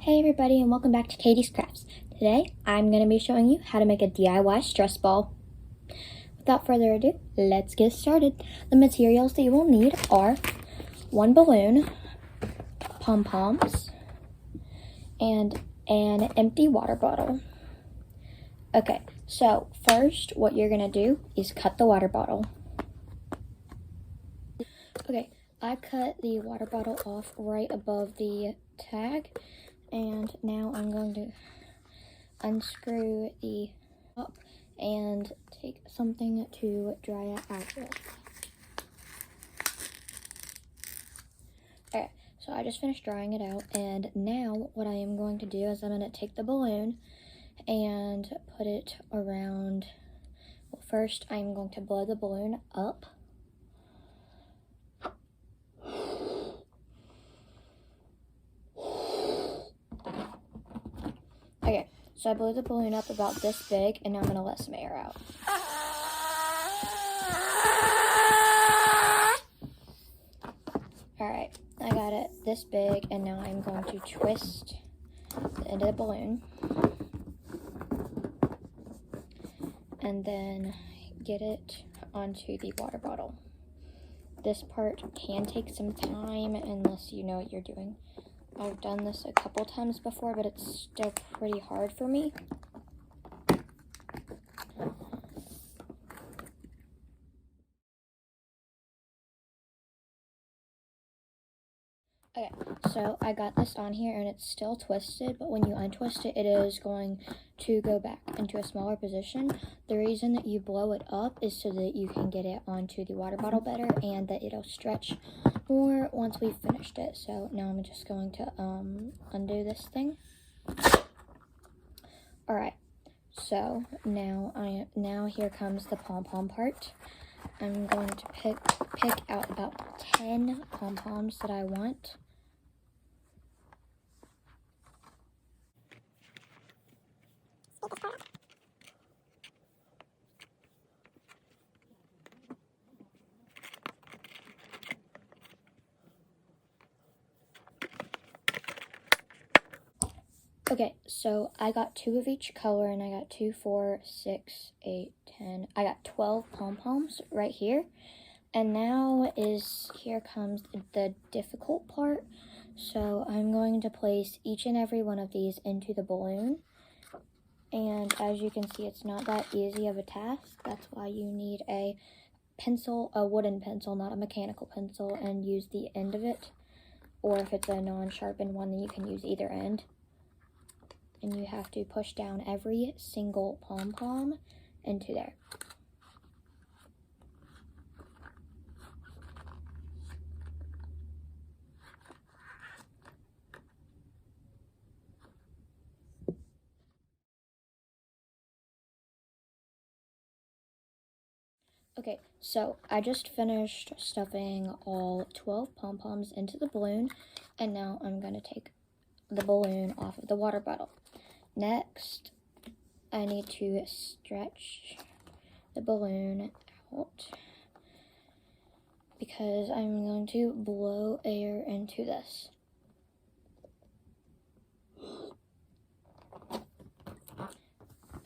Hey everybody, and welcome back to Katie's Crafts. Today I'm going to be showing you how to make a DIY stress ball. Without further ado, let's get started. The materials that you will need are one balloon, pom-poms, and an empty water bottle. Okay, so first what you're going to do is cut the water bottle. Okay, I cut the water bottle off right above the tag. And now I'm going to unscrew the top and take something to dry it out with. Alright, so I just finished drying it out, and now what I am going to do is I'm going to take the balloon and put it around. Well, first I'm going to blow the balloon up. Okay, so I blew the balloon up about this big, and now I'm going to let some air out. Alright, I got it this big, and now I'm going to twist the end of the balloon. And then get it onto the water bottle. This part can take some time unless you know what you're doing. I've done this a couple times before, but it's still pretty hard for me. Okay, so I got this on here and it's still twisted, but when you untwist it, it is going to go back into a smaller position. The reason that you blow it up is so that you can get it onto the water bottle better and that it'll stretch more once we've finished it. So now I'm just going to undo this thing. Alright, so now here comes the pom-pom part. I'm going to pick out about 10 pom-poms that I want. Okay, so I got 2 of each color, and I got 2, 4, 6, 8, 10. I got 12 pom-poms right here. And now here comes the difficult part. So I'm going to place each and every one of these into the balloon. And as you can see, it's not that easy of a task. That's why you need a pencil, a wooden pencil, not a mechanical pencil, and use the end of it. Or if it's a non-sharpened one, then you can use either end. And you have to push down every single pom-pom into there. Okay, so I just finished stuffing all 12 pom-poms into the balloon, and now I'm going to take the balloon off of the water bottle. Next, I need to stretch the balloon out because I'm going to blow air into this.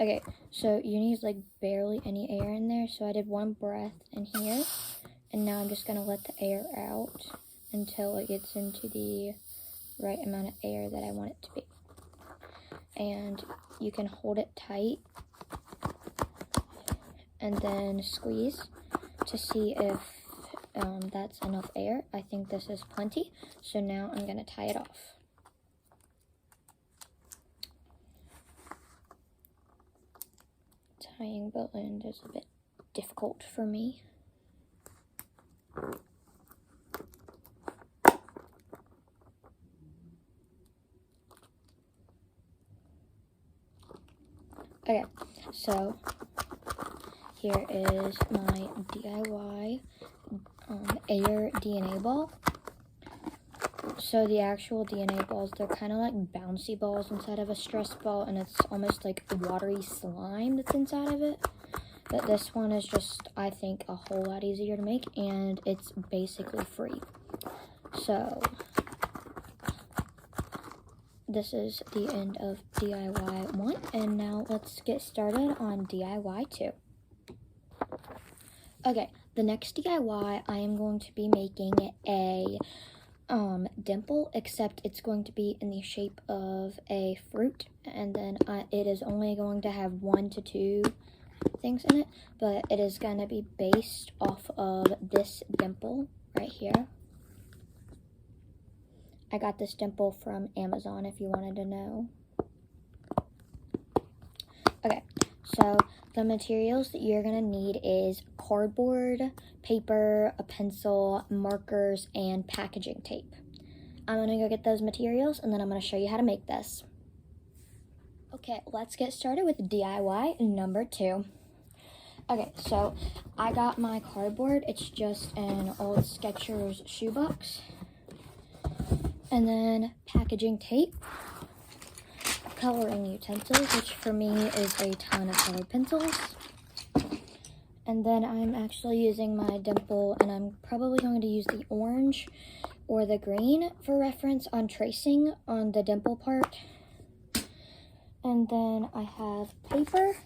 Okay, so you need like barely any air in there, so I did 1 breath in here, and now I'm just going to let the air out until it gets into the right amount of air that I want it to be. And you can hold it tight and then squeeze to see if that's enough air. I think this is plenty, so now I'm going to tie it off. Tying balloons is a bit difficult for me. Okay, so here is my DIY air DNA ball. So the actual DNA balls, they're kind of like bouncy balls inside of a stress ball, and it's almost like watery slime that's inside of it. But this one is just, I think, a whole lot easier to make, and it's basically free. So this is the end of DIY 1, and now let's get started on DIY 2. Okay, the next DIY, I am going to be making a dimple, except it's going to be in the shape of a fruit, and then it is only going to have 1 to 2 things in it, but it is going to be based off of this dimple right here. I got this dimple from Amazon if you wanted to know. Okay, so the materials that you're going to need is cardboard, paper, a pencil, markers, and packaging tape. I'm going to go get those materials, and then I'm going to show you how to make this. Okay, let's get started with DIY number 2. Okay, so I got my cardboard. It's just an old Skechers shoebox. And then packaging tape, coloring utensils, which for me is a ton of colored pencils. And then I'm actually using my dimple, and I'm probably going to use the orange or the green for reference on tracing on the dimple part. And then I have paper,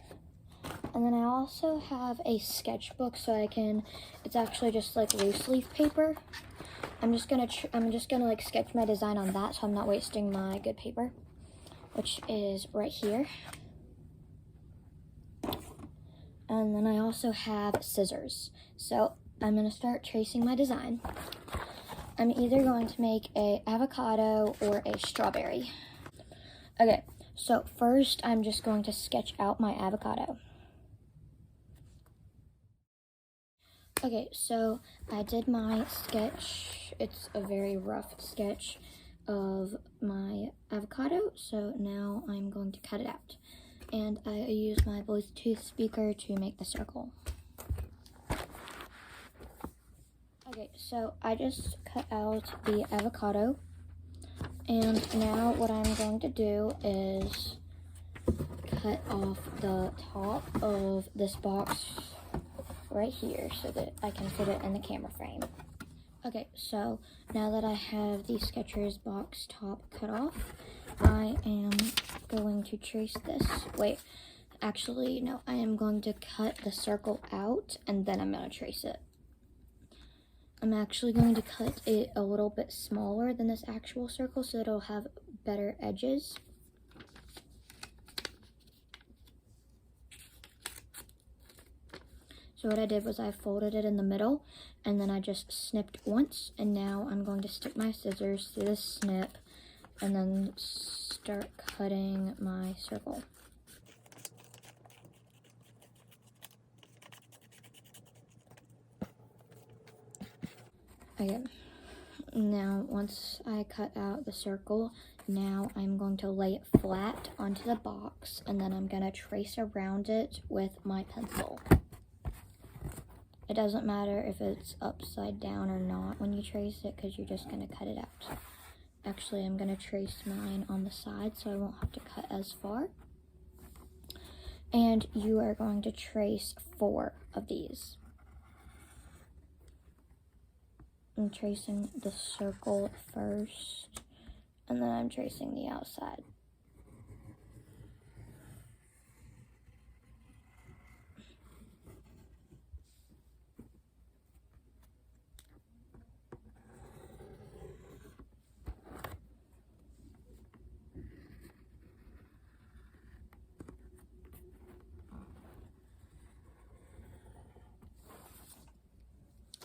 and then I also have a sketchbook, so it's actually just like loose leaf paper. I'm just gonna like sketch my design on that, so I'm not wasting my good paper, which is right here. And then I also have scissors. So I'm gonna start tracing my design. I'm either going to make a avocado or a strawberry. Okay, so first I'm just going to sketch out my avocado. Okay, so I did my sketch. It's a very rough sketch of my avocado, so now I'm going to cut it out. And I use my Bluetooth speaker to make the circle. Okay, so I just cut out the avocado, and now what I'm going to do is cut off the top of this box right here so that I can fit it in the camera frame. Okay, so now that I have the Skechers box top cut off, I am going to trace this. Wait, actually, no, I am going to cut the circle out, and then I'm going to trace it. I'm actually going to cut it a little bit smaller than this actual circle so it'll have better edges. So what I did was I folded it in the middle, and then I just snipped once, and now I'm going to stick my scissors through the snip and then start cutting my circle. Okay, now once I cut out the circle, now I'm going to lay it flat onto the box, and then I'm going to trace around it with my pencil. It doesn't matter if it's upside down or not when you trace it, because you're just going to cut it out. Actually, I'm going to trace mine on the side so I won't have to cut as far. And you are going to trace 4 of these. I'm tracing the circle first, and then I'm tracing the outside.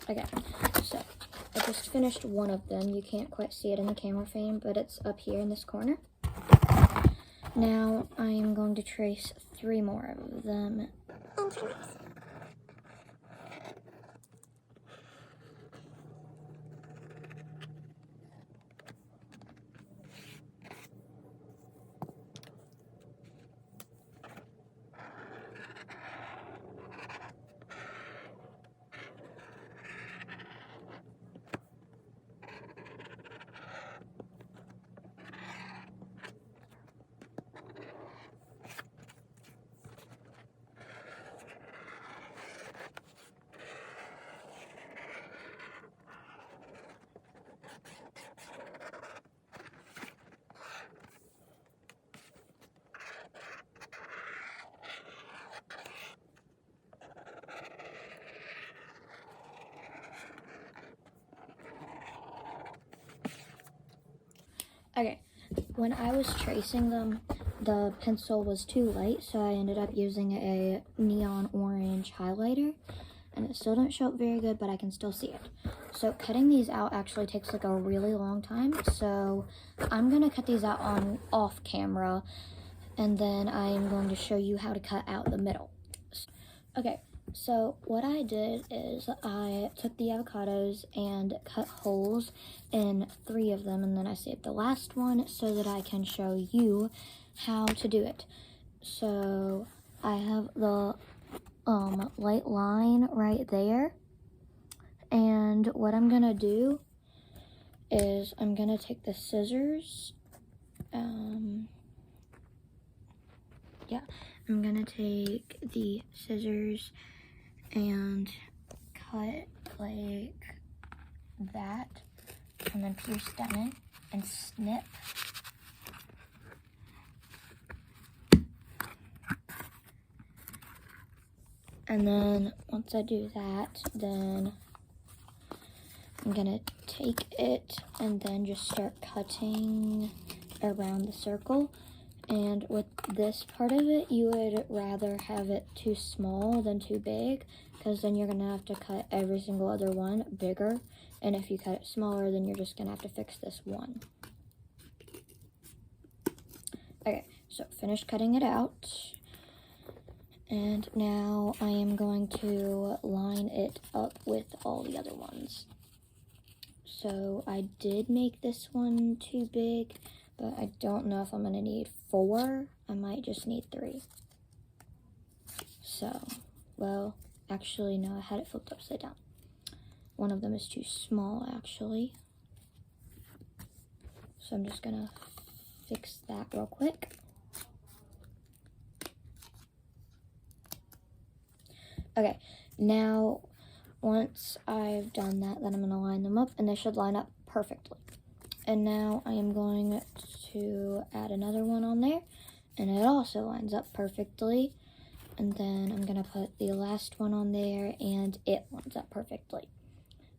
Okay, so I just finished one of them. You can't quite see it in the camera frame, but it's up here in this corner. Now I am going to trace 3 more of them. when I was tracing them, the pencil was too light, so I ended up using a neon orange highlighter, and it still didn't show up very good, but I can still see it. So cutting these out actually takes like a really long time, so I'm gonna cut these out off camera, and then I am going to show you how to cut out the middle. Okay, so what I did is I took the avocados and cut holes in 3 of them, and then I saved the last one so that I can show you how to do it. So I have the light line right there, and what I'm gonna do is I'm gonna take the scissors, I'm gonna take the scissors and cut like that, and then pierce them in and snip. And then once I do that, then I'm gonna take it and then just start cutting around the circle. And with this part of it, you would rather have it too small than too big, because then you're gonna have to cut every single other one bigger. And if you cut it smaller, then you're just gonna have to fix this one. Okay, so finished cutting it out. And now I am going to line it up with all the other ones. So I did make this one too big, but I don't know if I'm gonna need 4. I might just need 3. So, well, actually, no, I had it flipped upside down. One of them is too small, actually. So I'm just gonna fix that real quick. Okay, now once I've done that, then I'm gonna line them up, and they should line up perfectly. And now I am going to add another one on there, and it also lines up perfectly. And then I'm gonna put the last one on there, and it lines up perfectly.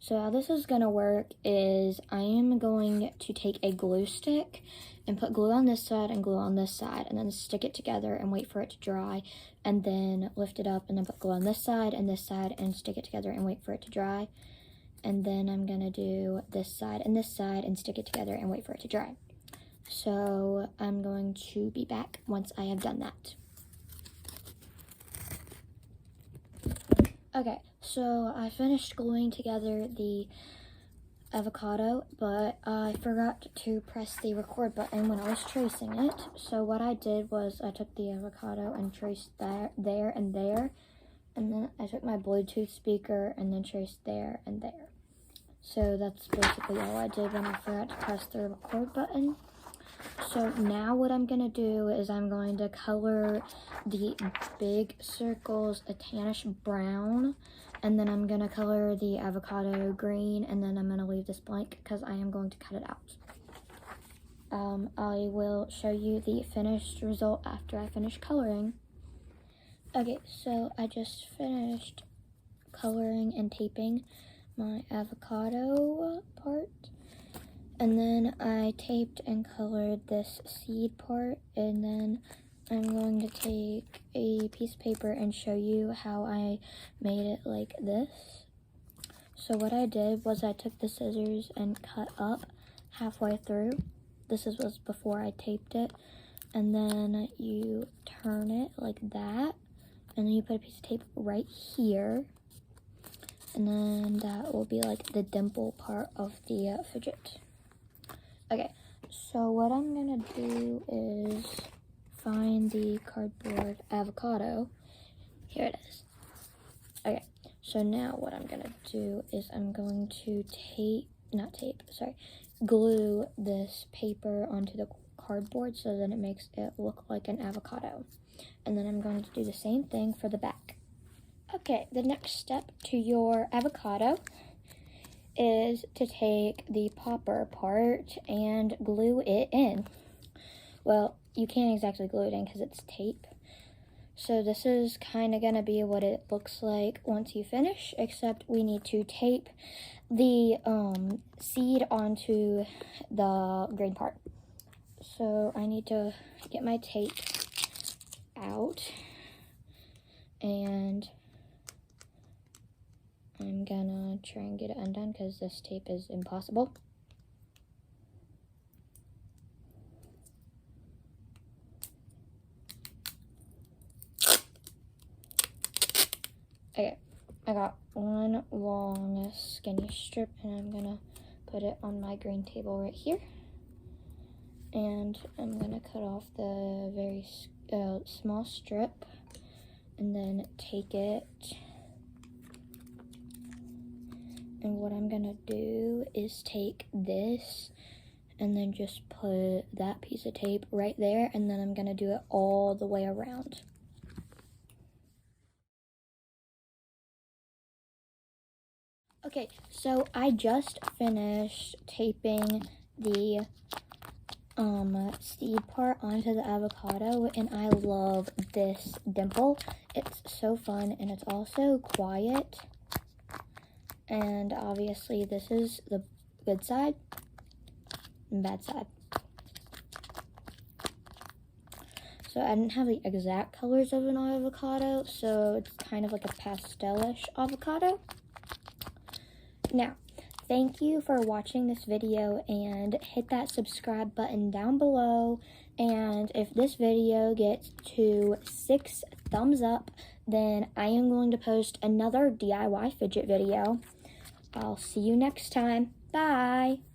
So how this is gonna work is I am going to take a glue stick and put glue on this side and glue on this side, and then stick it together and wait for it to dry, and then lift it up and then put glue on this side and stick it together and wait for it to dry. And then I'm gonna do this side and stick it together and wait for it to dry. So I'm going to be back once I have done that. Okay, so I finished gluing together the avocado, but I forgot to press the record button when I was tracing it. So what I did was I took the avocado and traced that there and there, and then I took my Bluetooth speaker and then traced there and there. So that's basically all I did when I forgot to press the record button. So now what I'm gonna do is I'm going to color the big circles a tannish brown, and then I'm gonna color the avocado green, and then I'm gonna leave this blank because I am going to cut it out. I will show you the finished result after I finish coloring. Okay, so I just finished coloring and taping my avocado part, and then I taped and colored this seed part, and then I'm going to take a piece of paper and show you how I made it like this. So what I did was I took the scissors and cut up halfway through. This was before I taped it, and then you turn it like that, and then you put a piece of tape right here, and then that will be like the dimple part of the fidget. Okay, so what I'm gonna do is find the cardboard avocado. Here it is. Okay, so now what I'm gonna do is I'm going to glue this paper onto the cardboard so that it makes it look like an avocado. And then I'm going to do the same thing for the back. Okay, the next step to your avocado is to take the popper part and glue it in. Well, you can't exactly glue it in because it's tape. So this is kind of going to be what it looks like once you finish, except we need to tape the seed onto the green part. So I need to get my tape out, and I'm gonna try and get it undone because this tape is impossible. Okay, I got one long skinny strip, and I'm gonna put it on my green table right here. And I'm gonna cut off the very small strip, and then take it. And what I'm gonna do is take this and then just put that piece of tape right there, and then I'm gonna do it all the way around. Okay, so I just finished taping the seed part onto the avocado, and I love this dimple. It's so fun, and it's also quiet. And obviously this is the good side and bad side. So I didn't have the exact colors of an avocado, so it's kind of like a pastelish avocado. Now, thank you for watching this video, and hit that subscribe button down below. And if this video gets to 6 thumbs up, then I am going to post another DIY fidget video. I'll see you next time. Bye!